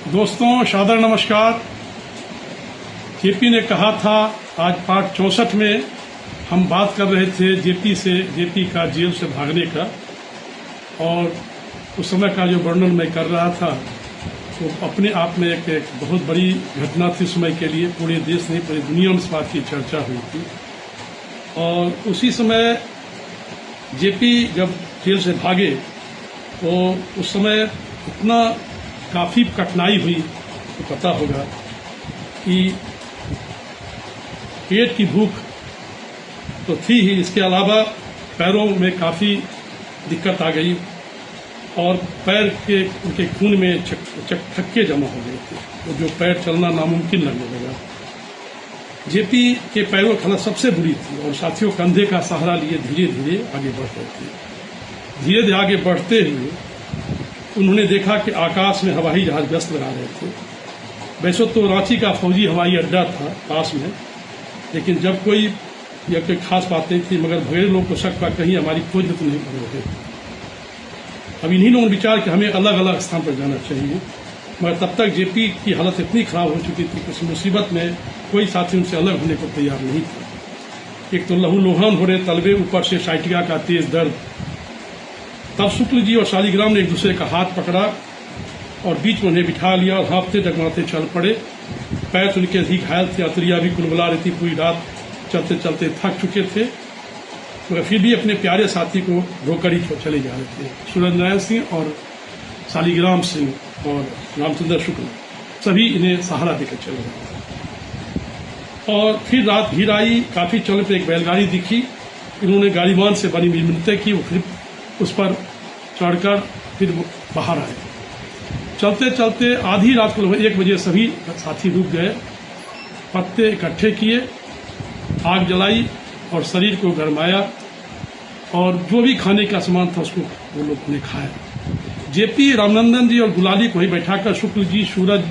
दोस्तों सादर नमस्कार। जेपी ने कहा था आज पार्ट 64 में हम बात कर रहे थे जेपी का जेल से भागने का, और उस समय का जो वर्णन मैं कर रहा था वो अपने आप में एक बहुत बड़ी घटना थी। समय के लिए पूरे देश नहीं पूरी दुनिया में इस बात की चर्चा हुई थी। और उसी समय जेपी जब जेल से भागे तो उस समय इतना काफ़ी कठिनाई हुई तो पता होगा कि पेट की भूख तो थी ही, इसके अलावा पैरों में काफ़ी दिक्कत आ गई और पैर के उनके खून में थक्के जमा हो गए थे, तो जो पैर चलना नामुमकिन लगने लगा। जेपी के पैरों की हालत सबसे बुरी थी और साथियों कंधे का सहारा लिए धीरे धीरे आगे बढ़ रहे थे। धीरे धीरे आगे बढ़ते हुए उन्होंने देखा कि आकाश में हवाई जहाज गश्त लगा रहे थे। वैसे तो रांची का फौजी हवाई अड्डा था पास में, लेकिन जब कोई खास बातें थी, मगर भगेड़े लोग को शक था कहीं हमारी खोज तो नहीं कर रहे थे। अब इन्हीं लोगों ने विचार कि हमें अलग अलग स्थान पर जाना चाहिए, मगर तब तक जेपी की हालत इतनी खराब हो चुकी थी कि उस मुसीबत में कोई साथी उनसे अलग होने को तैयार नहीं था। एक तो लहूलुहान हो रहे तलबे, ऊपर से साइटिका का तेज दर्द। तब शुक्ल जी और शालिग्राम ने एक दूसरे का हाथ पकड़ा और बीच में उन्हें बिठा लिया और हाँफते डगमगाते चल पड़े। पैर तो उनके अधिक घायल थे, अतरिया भी कुलबुला रही थी, पूरी रात चलते चलते थक चुके थे, मगर फिर भी अपने प्यारे साथी को रोकड़ी चले जा रहे थे। सूरज नारायण सिंह और शालिग्राम सिंह और रामचंद्र शुक्ल सभी इन्हें सहारा देकर चले गए। और फिर रात घिर आई, काफ़ी चलने पर एक बैलगाड़ी दिखी। इन्होंने गाड़ीवान से बड़ी मिन्नतें की, वो फिर उस पर चढ़कर फिर बाहर आए। चलते चलते आधी रात को 1 बजे सभी साथी रुक गए, पत्ते इकट्ठे किए, आग जलाई और शरीर को गरमाया और जो भी खाने का सामान था उसको वो लोग ने खाया। जेपी, रामनंदन जी और गुलाली को ही बैठाकर शुक्ल जी, सूरज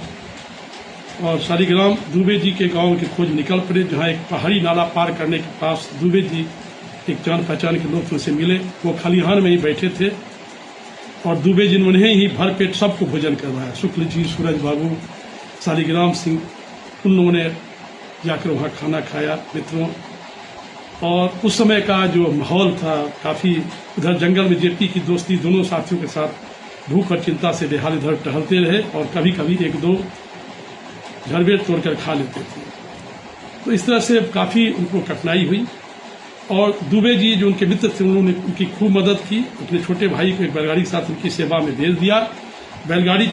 और शालिग्राम दुबे जी के गांव की खोज निकल पड़े, जहां एक पहाड़ी नाला पार करने के पास दुबे जी एक जान पहचान के लोग उनसे मिले। वो खलिहान में ही बैठे थे और दुबे जी ने ही भर पेट सबको भोजन करवाया। शुक्ल जी, सूरज बाबू, शालिग्राम सिंह, उन लोगों ने जाकर वहाँ खाना खाया मित्रों। और उस समय का जो माहौल था काफ़ी, उधर जंगल में जेपी की दोस्ती दोनों साथियों के साथ भूख और चिंता से बेहाल इधर टहलते रहे और कभी कभी 1-2 झरबे तोड़कर खा लेते थे। तो इस तरह से काफ़ी उनको कठिनाई हुई। और दुबे जी जो उनके मित्र थे उन्होंने उनकी खूब मदद की, अपने छोटे भाई को एक बैलगाड़ी के साथ उनकी सेवा में भेज दिया। बैलगाड़ी